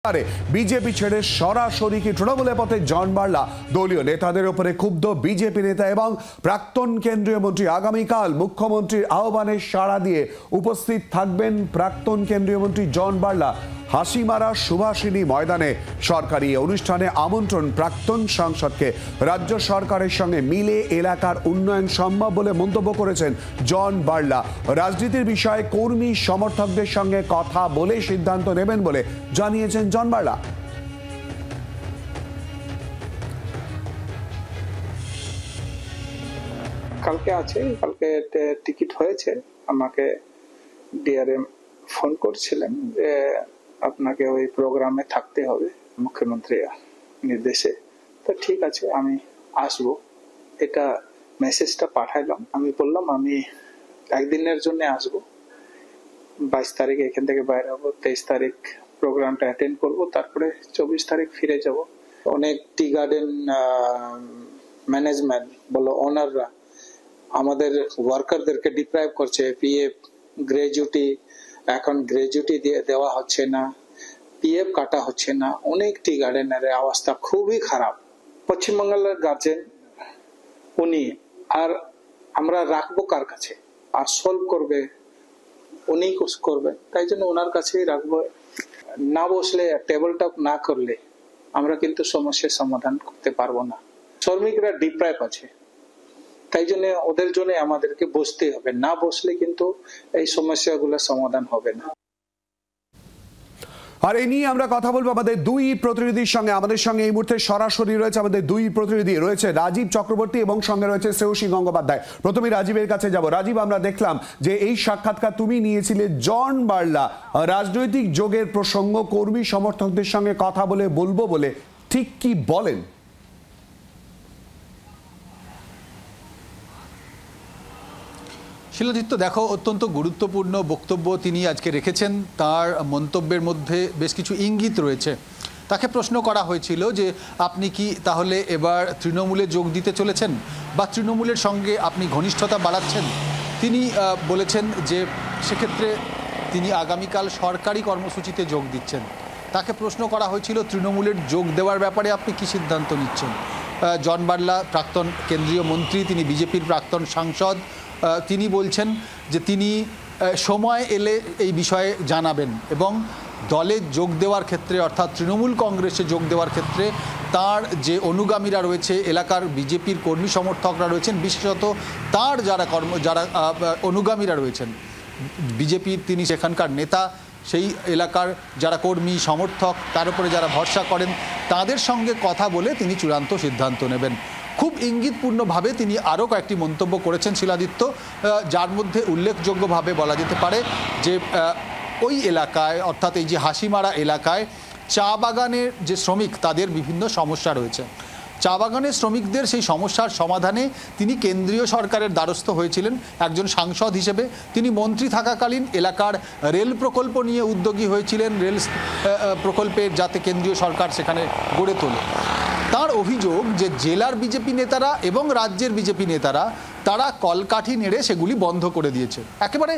BJP ছেড়ে সরাসরি কি তৃণমূলের পথে জন বার্লা? দলীয় নেতাদের উপরে ক্ষুব্ধ বিজেপি নেতা এবং প্রাক্তন কেন্দ্রীয় মন্ত্রী। আগামীকাল মুখ্যমন্ত্রীর আহ্বানে সাড়া দিয়ে উপস্থিত থাকবেন প্রাক্তন কেন্দ্রীয় মন্ত্রী জন বার্লা। হাসিমারা সুভাষিনী ময়দানে সরকারি অনুষ্ঠানে আমন্ত্রণ প্রাক্তন সাংসদকে। রাজ্য সরকারের সঙ্গে মিলে এলাকার উন্নয়ন সম্ভব বলে মন্তব্য করেছেন জন বার্লা। রাজনীতির বিষয়ে কর্মী সমর্থকদের সঙ্গে কথা বলে সিদ্ধান্ত নেবেন বলে জানিয়েছেন জন বার্লা। কালকে টিকিট হয়েছে, আমাকে ডিআরএম ফোন করছিলেন যে আপনাকে ওই প্রোগ্রামে থাকতে হবে মুখ্যমন্ত্রী নির্দেশে। তো ঠিক আছে, আমি আসবো, এটা মেসেজটা পাঠাইলাম। আমি বললাম আমি একদিনের জন্য আসবো, 22 তারিখে এখান থেকে বাইরে হবো, 23 তারিখ প্রোগ্রামটা অ্যাটেন্ড করবো, তারপরে 24 তারিখ ফিরে যাব। অনেক টি গার্ডেন ম্যানেজমেন্ট বলো ওনাররা আমাদের ওয়ার্কারদেরকে ডিপ্রাইভ করছে। পিএফ গ্র্যাজুইটি এখন গ্র্যাজুইটি দেওয়া হচ্ছে না, পিএফ কাটা হচ্ছে না। অনেক টি গার্ডেনের অবস্থা খুবই খারাপ। পশ্চিমবাংলার গার্জেন উনি, আর আমরা রাখবো কার কাছে? আর সলভ করবে উনি করবেন, তাই জন্য ওনার কাছেই রাখবো। না বসলে, টেবিল টক না করলে আমরা কিন্তু সমস্যার সমাধান করতে পারবো না। শ্রমিকরা ডিপ্রাইভ আছে, তাই জন্য ওদের জন্য আমাদেরকে বসতে হবে। না বসলে কিন্তু এই সমস্যাগুলো সমাধান হবে না। আর এই নিয়ে আমরা কথা বলবো আমাদের দুই প্রতিনিধির সঙ্গে। আমাদের সঙ্গে এই মুহূর্তে সরাসরি রয়েছে আমাদের দুই প্রতিনিধি, রয়েছে রাজীব চক্রবর্তী এবং সঙ্গে রয়েছে শ্রেয়সী গঙ্গোপাধ্যায়। প্রথমে রাজীবের কাছে যাব। রাজীব, আমরা দেখলাম যে এই সাক্ষাৎকার তুমি নিয়েছিলে জন বার্লা রাজনৈতিক যোগের প্রসঙ্গ, কর্মী সমর্থকদের সঙ্গে কথা বলবো বলে ঠিক কি বলেন? শিলাদিত্য, দেখো, অত্যন্ত গুরুত্বপূর্ণ বক্তব্য তিনি আজকে রেখেছেন। তার মন্তব্যের মধ্যে বেশ কিছু ইঙ্গিত রয়েছে। তাকে প্রশ্ন করা হয়েছিল যে আপনি কি তাহলে এবার তৃণমূলে যোগ দিতে চলেছেন বা তৃণমূলের সঙ্গে আপনি ঘনিষ্ঠতা বাড়াচ্ছেন? তিনি বলেছেন যে সেক্ষেত্রে তিনি আগামীকাল সরকারি কর্মসূচিতে যোগ দিচ্ছেন। তাকে প্রশ্ন করা হয়েছিল তৃণমূলের যোগ দেওয়ার ব্যাপারে আপনি কি সিদ্ধান্ত নিচ্ছেন? জন বার্লা প্রাক্তন কেন্দ্রীয় মন্ত্রী, তিনি বিজেপির প্রাক্তন সাংসদ। তিনি বলছেন যে তিনি সময় এলে এই বিষয়ে জানাবেন এবং দলে যোগ দেওয়ার ক্ষেত্রে, অর্থাৎ তৃণমূল কংগ্রেসে যোগ দেওয়ার ক্ষেত্রে তার যে অনুগামীরা রয়েছে, এলাকার বিজেপির কর্মী সমর্থকরা রয়েছেন, বিশেষত তার যারা অনুগামীরা রয়েছেন বিজেপির, তিনি সেখানকার নেতা, সেই এলাকার যারা কর্মী সমর্থক, তার উপরে যারা ভরসা করেন, তাদের সঙ্গে কথা বলে তিনি চূড়ান্ত সিদ্ধান্ত নেবেন। খুব ইঙ্গিতপূর্ণভাবে তিনি আরও কয়েকটি মন্তব্য করেছেন শিলাদিত্য, যার মধ্যে উল্লেখযোগ্যভাবে বলা যেতে পারে যে ওই এলাকায়, অর্থাৎ এই যে হাসিমারা এলাকায় চা বাগানের যে শ্রমিক, তাদের বিভিন্ন সমস্যা রয়েছে। চা বাগানের শ্রমিকদের সেই সমস্যার সমাধানে তিনি কেন্দ্রীয় সরকারের দ্বারস্থ হয়েছিলেন একজন সাংসদ হিসেবে। তিনি মন্ত্রী থাকাকালীন এলাকার রেল প্রকল্প নিয়ে উদ্যোগী হয়েছিলেন, রেল প্রকল্পের যাতে কেন্দ্রীয় সরকার সেখানে গড়ে তোলে। তার অভিযোগ যে জেলার বিজেপি নেতারা এবং রাজ্যের বিজেপি নেতারা তারা কলকাঠি নেড়ে সেগুলি বন্ধ করে দিয়েছে, একেবারে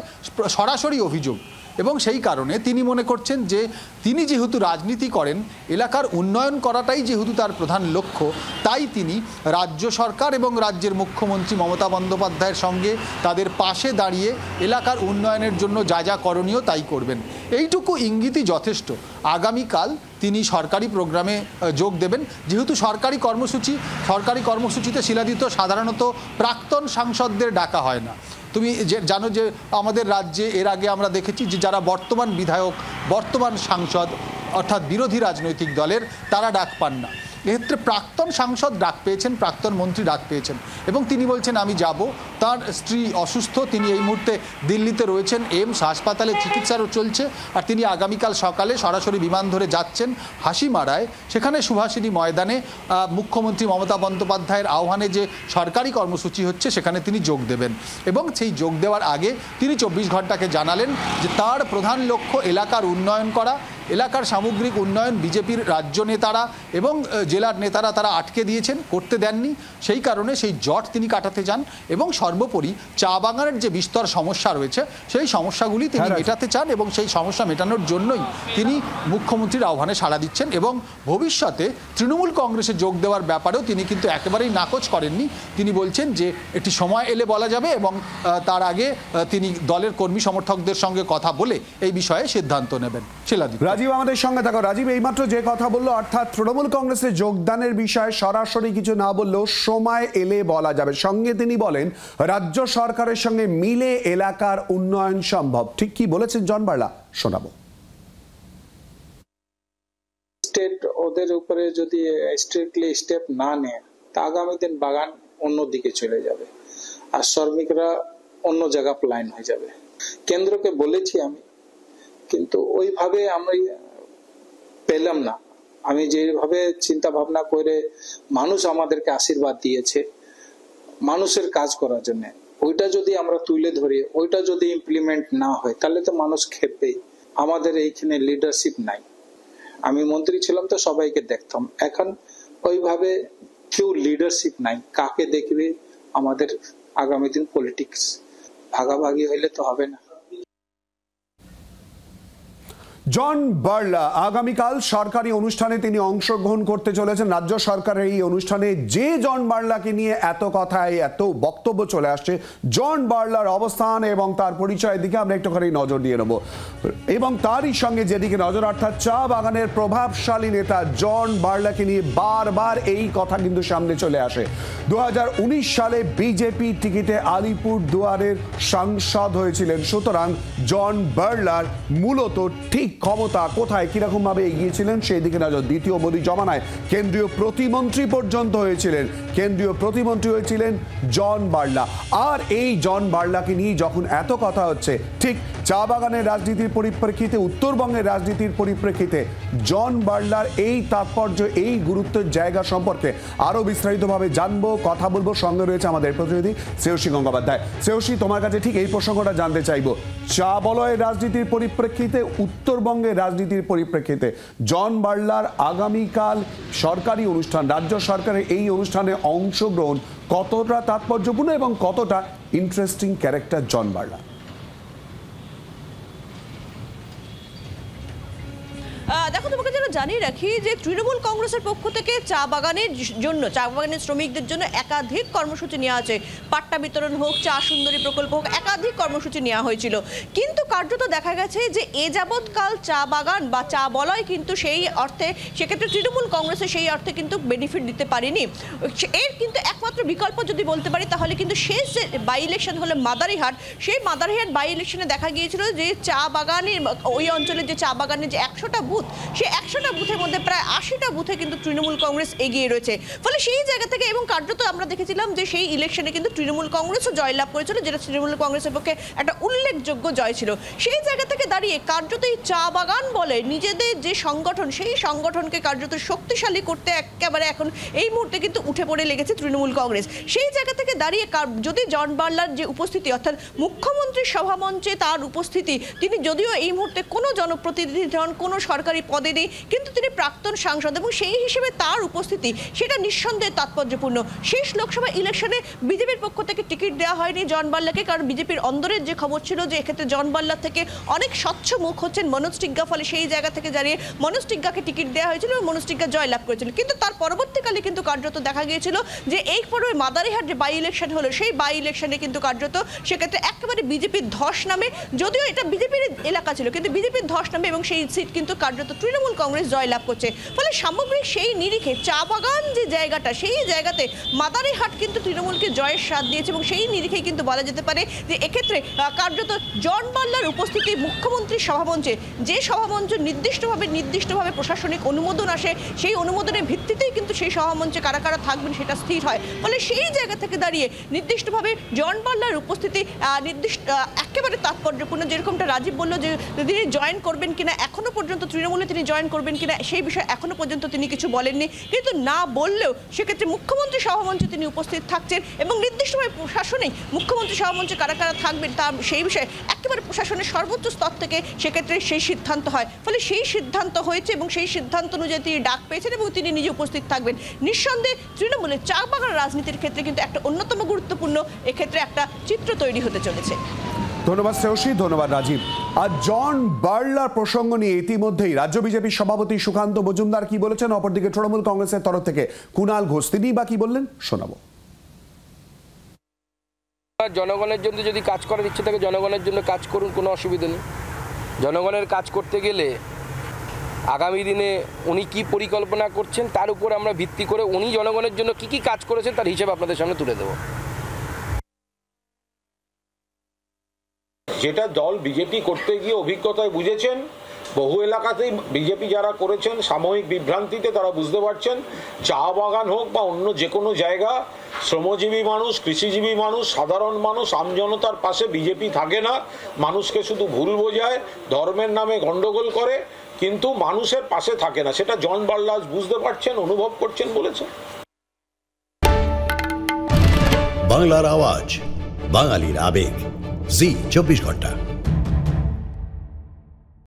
সরাসরি অভিযোগ। এবং সেই কারণে তিনি মনে করছেন যে তিনি যেহেতু রাজনীতি করেন, এলাকার উন্নয়ন করাটাই যেহেতু তার প্রধান লক্ষ্য, তাই তিনি রাজ্য সরকার এবং রাজ্যের মুখ্যমন্ত্রী মমতা বন্দ্যোপাধ্যায়ের সঙ্গে তাদের পাশে দাঁড়িয়ে এলাকার উন্নয়নের জন্য যা যা করণীয় তাই করবেন। এইটুকু ইঙ্গিতই যথেষ্ট। আগামীকাল তিনি সরকারি প্রোগ্রামে যোগ দেবেন। যেহেতু সরকারি কর্মসূচিতে শিলাদিত্য সাধারণত প্রাক্তন সাংসদদের ডাকা হয় না। তুমি জানো যে আমাদের রাজ্যে এর আগে আমরা দেখেছি যে যারা বর্তমান বিধায়ক, বর্তমান সাংসদ, অর্থাৎ বিরোধী রাজনৈতিক দলের, তারা ডাক পান না। এক্ষেত্রে প্রাক্তন সাংসদ ডাক পেয়েছেন, প্রাক্তন মন্ত্রী ডাক পেয়েছেন এবং তিনি বলছেন আমি যাব। তার স্ত্রী অসুস্থ, তিনি এই মুহূর্তে দিল্লিতে রয়েছেন, এইমস হাসপাতালে চিকিৎসারও চলছে, আর তিনি আগামীকাল সকালে সরাসরি বিমান ধরে যাচ্ছেন হাসিমারায়। সেখানে সুভাষিনী ময়দানে মুখ্যমন্ত্রী মমতা বন্দ্যোপাধ্যায়ের আহ্বানে যে সরকারি কর্মসূচি হচ্ছে সেখানে তিনি যোগ দেবেন। এবং সেই যোগ দেওয়ার আগে তিনি 24 ঘন্টাকে জানালেন যে তার প্রধান লক্ষ্য এলাকার উন্নয়ন করা, এলাকার সামগ্রিক উন্নয়ন বিজেপির রাজ্য নেতারা এবং জেলার নেতারা তারা আটকে দিয়েছেন, করতে দেননি। সেই কারণে সেই জট তিনি কাটাতে চান এবং সর্বোপরি চা বাগানের যে বিস্তর সমস্যা রয়েছে সেই সমস্যাগুলি তিনি মেটাতে চান এবং সেই সমস্যা মেটানোর জন্যই তিনি মুখ্যমন্ত্রীর আহ্বানে সাড়া দিচ্ছেন এবং ভবিষ্যতে তৃণমূল কংগ্রেসে যোগ দেওয়ার ব্যাপারেও তিনি কিন্তু একেবারেই নাকচ করেননি। তিনি বলছেন যে একটি সময় এলে বলা যাবে এবং তার আগে তিনি দলের কর্মী সমর্থকদের সঙ্গে কথা বলে এই বিষয়ে সিদ্ধান্ত নেবেন। রাজীব আমাদের সঙ্গে থাকো। রাজীব, এইমাত্র যে কথা বললো, অর্থাৎ তৃণমূল কংগ্রেসে যোগদানের বিষয়ে সরাসরি কিছু না বললেও সময় এলে বলা যাবে। সঙ্গে তিনি বলেন রাজ্য সরকারের সঙ্গে মিলে এলাকার উন্নয়ন সম্ভব। ঠিক কি বলেছেন জন বার্লা, শোনাবো। স্টেট ওদের উপরে যদি স্ট্রিক্টলি স্টেপ না নেয় তা আগামী দিন বাগান অন্যদিকে চলে যাবে আর শ্রমিকরা অন্য জায়গা প্লাইন হয়ে যাবে। কেন্দ্রকে বলেছি আমি, কিন্তু ওইভাবে আমি পেলাম না। আমি যেভাবে চিন্তা ভাবনা করে মানুষ আমাদেরকে আশীর্বাদ দিয়েছে মানুষের কাজ করার জন্য, ওইটা যদি আমরা তুলে ধরি, ওইটা যদি ইমপ্লিমেন্ট না হয় তাহলে তো মানুষ খেপবেই। আমাদের এইখানে লিডারশিপ নাই। আমি মন্ত্রী ছিলাম তো সবাইকে দেখতাম, এখন ওইভাবে কেউ লিডারশিপ নাই। কাকে দেখবে? আমাদের আগামী দিন পলিটিক্স ভাগাভাগি হইলে তো হবে না। জন বার্লা আগামীকাল সরকারি অনুষ্ঠানে তিনি অংশগ্রহণ করতে চলেছেন। রাজ্য সরকারের এই অনুষ্ঠানে যে জন বার্লাকে নিয়ে এত কথায় এত বক্তব্য চলে আসছে, জন বার্লার অবস্থান এবং তার পরিচয়ের দিকে আমরা একটুখানি নজর দিয়ে নেব এবং তারই সঙ্গে যেদিকে নজর, অর্থাৎ চা বাগানের প্রভাবশালী নেতা জন বার্লাকে নিয়ে বারবার এই কথা কিন্তু সামনে চলে আসে। 2019 সালে বিজেপি টিকিটে আলিপুর দুয়ারের সাংসদ হয়েছিলেন। সুতরাং জন বার্লার মূলত ঠিক ক্ষমতা কোথায়, কিরকম ভাবে এগিয়েছিলেন সেই দিকে নজর। দ্বিতীয় মোদী জমানায় কেন্দ্রীয় প্রতিমন্ত্রী পর্যন্ত হয়েছিলেন, কেন্দ্রীয় প্রতিমন্ত্রী হয়েছিলেন জন বার্লা। আর এই জন বার্লাকে নিয়ে যখন এত কথা হচ্ছে, ঠিক চা বাগানের রাজনীতির পরিপ্রেক্ষিতে, উত্তরবঙ্গের রাজনীতির পরিপ্রেক্ষিতে জন বার্লার এই তাৎপর্য, এই গুরুত্বের জায়গা সম্পর্কে আরো বিস্তারিতভাবে জানবো, কথা বলবো। সঙ্গে রয়েছে আমাদের প্রতিনিধি শ্রেয়সী গঙ্গোপাধ্যায়। শ্রেয়সী, তোমার কাছে ঠিক এই প্রসঙ্গটা জানতে চাইবো। চা বলয়ের রাজনীতির পরিপ্রেক্ষিতে, উত্তরবঙ্গের রাজনীতির পরিপ্রেক্ষিতে জন বার্লার আগামীকাল সরকারি অনুষ্ঠান, রাজ্য সরকারের এই অনুষ্ঠানে অংশগ্রহণ কতটা তাৎপর্যপূর্ণ এবং কতটা ইন্টারেস্টিং ক্যারেক্টার জন বার্লা? দেখো, তোমাকে যেন জানিয়ে রাখি যে তৃণমূল কংগ্রেসের পক্ষ থেকে চা বাগানের জন্য, চা বাগানের শ্রমিকদের জন্য একাধিক কর্মসূচি নেওয়া আছে। পাট্টা বিতরণ হোক, চা সুন্দরী প্রকল্প হোক, একাধিক কর্মসূচি নেওয়া হয়েছিল। কিন্তু কার্যত দেখা গেছে যে এ যাবৎকাল চা বাগান বা চা বলয় কিন্তু সেই অর্থে, সেক্ষেত্রে তৃণমূল কংগ্রেসের সেই অর্থে কিন্তু বেনিফিট দিতে পারেনি। এর কিন্তু একমাত্র বিকল্প যদি বলতে পারি তাহলে কিন্তু শেষ যে বাই ইলেকশন হলো মাদারিহাট, সেই মাদারিহাট বাই ইলেকশনে দেখা গিয়েছিল যে চা বাগানের ওই অঞ্চলের যে চা বাগানের যে 100টা বুথ, সেই 100টা বুথের মধ্যে প্রায় 80টা বুথে কিন্তু তৃণমূল কংগ্রেস এগিয়ে রয়েছে। ফলে সেই জায়গা থেকে এবং কার্যত আমরা দেখেছিলাম যে সেই ইলেকশনে কিন্তু তৃণমূল কংগ্রেসও জয়লাভ করেছিল, যেটা তৃণমূল কংগ্রেসের পক্ষে একটা উল্লেখযোগ্য জয় ছিল। সেই জায়গা থেকে দাঁড়িয়ে কার্যত এই চা বাগান বলে নিজেদের যে সংগঠন, সেই সংগঠনকে কার্যত শক্তিশালী করতে একেবারে এখন এই মুহূর্তে কিন্তু উঠে পড়ে লেগেছে তৃণমূল কংগ্রেস। সেই জায়গা থেকে দাঁড়িয়ে যদি জন বার্লার যে উপস্থিতি, অর্থাৎ মুখ্যমন্ত্রীর সভামঞ্চে তার উপস্থিতি, তিনি যদিও এই মুহূর্তে কোনো জনপ্রতিনিধি নন, কোনো সরকারি পদে নেই, কিন্তু তিনি প্রাক্তন সাংসদ এবং সেই হিসেবে তার উপস্থিতি সেটা নিঃসন্দেহে তাৎপর্যপূর্ণ। শেষ লোকসভা ইলেকশনে বিজেপির পক্ষ থেকে টিকিট দেওয়া হয়নি জন বার্লাকে, কারণ বিজেপির অন্দরের যে খবর ছিল যে এক্ষেত্রে জন বার্লার থেকে অনেক স্বচ্ছ মুখ হচ্ছেন মনোজ টিগ্গা। ফলে সেই জায়গা থেকে দাঁড়িয়ে মনোজ টিগ্গাকে টিকিট দেওয়া হয়েছিল এবং মনোজ টিগ্গা জয়লাভ করেছিল। কিন্তু তার পরবর্তীকালে কিন্তু কার্যত দেখা গিয়েছিল যে এই পরে মাদারিহাট যে বাই ইলেকশন হলো, সেই বাই ইলেকশনে কিন্তু কার্যত সেক্ষেত্রে একেবারে বিজেপির ধস নামে, যদিও এটা বিজেপির এলাকা ছিল কিন্তু বিজেপির ধস নামে এবং সেই সিট কিন্তু কার্যত তৃণমূল কংগ্রেস জয়লাভ করছে। ফলে সামগ্রিক সেই নিরিখে চা বাগান যে জায়গাটা, সেই জায়গাতে মাদারিহাট কিন্তু তৃণমূলকে জয়ের স্বাদ দিয়েছে এবং সেই নিরিখে কিন্তু বলা যেতে পারে যে এক্ষেত্রে কার্যত জন বার্লার উপস্থিতি মুখ্যমন্ত্রীর সভামঞ্চে, যে সভামঞ্চ নির্দিষ্টভাবে প্রশাসনিক অনুমোদন আসে, সেই অনুমোদনের ভিত্তিতেই কিন্তু সেই সভামঞ্চে কারা কারা থাকবেন সেটা স্থির হয়। ফলে সেই জায়গা থেকে দাঁড়িয়ে নির্দিষ্টভাবে জন বার্লার উপস্থিতি একেবারে তাৎপর্যপূর্ণ। যেরকমটা রাজীব বলল যে তিনি জয়েন করবেন কিনা, এখনো পর্যন্ত তৃণমূলে তিনি জয়েন করবেন কিনা সেই বিষয়ে এখনো পর্যন্ত তিনি কিছু বলেননি, কিন্তু না বললেও সেক্ষেত্রে মুখ্যমন্ত্রী সভামঞ্চে তিনি উপস্থিত থাকছেন এবং নির্দিষ্টভাবে প্রশাসনেই মুখ্যমন্ত্রী সভামঞ্চে কারা কারা থাকবেন তা সেই বিষয়ে একেবারে প্রশাসনের সর্বোচ্চ স্তর থেকে সেক্ষেত্রে সেই সিদ্ধান্ত হয়। ফলে সেই সিদ্ধান্ত হয়েছে এবং সেই সিদ্ধান্ত অনুযায়ী তিনি ডাক পেয়েছেন এবং তিনি নিজে উপস্থিত থাকবেন। নিঃসন্দেহে তৃণমূলের চা বাগান রাজনীতির ক্ষেত্রে কিন্তু একটা অন্যতম গুরুত্বপূর্ণ এক্ষেত্রে একটা চিত্র তৈরি হতে চলেছে। ধন্যবাদ শ্রেয়সী, ধন্যবাদ রাজীব। আর জন বার্লার প্রসঙ্গ নিয়ে ইতিমধ্যেই রাজ্য বিজেপির সভাপতি সুকান্ত মজুমদার কি বলেছেন, অপরদিকে তৃণমূল কংগ্রেসের তরফ থেকে কুণাল ঘোষ তিনি বা কি বললেন শোনাবো। জনগণের জন্য যদি কাজ করার ইচ্ছে থাকে জনগণের জন্য কাজ করুন, কোনো অসুবিধা নেই। জনগণের কাজ করতে গেলে আগামী দিনে উনি কি পরিকল্পনা করছেন তার উপর আমরা ভিত্তি করে উনি জনগণের জন্য কি কি কাজ করেছেন তার হিসেব আপনাদের সামনে তুলে দেবো। যেটা দল বিজেপি করতে গিয়ে অভিজ্ঞতায় বুঝেছেন, বহু এলাকাতেই বিজেপি যারা করেছেন সাময়িক বিভ্রান্তিতে তারা বুঝতে পারছেন, চা বাগান হোক বা অন্য যে কোনো জায়গা, শ্রমজীবী মানুষ, কৃষিজীবী মানুষ, সাধারণ মানুষ, আমজনতার পাশে বিজেপি থাকে না। মানুষকে শুধু ভুল বোঝায়, ধর্মের নামে গন্ডগোল করে, কিন্তু মানুষের পাশে থাকে না। সেটা জন বার্লা বুঝতে পারছেন, অনুভব করছেন, বলেছেন। বাংলার আওয়াজ, বাঙালির আবেগ, জি 24 ঘন্টা।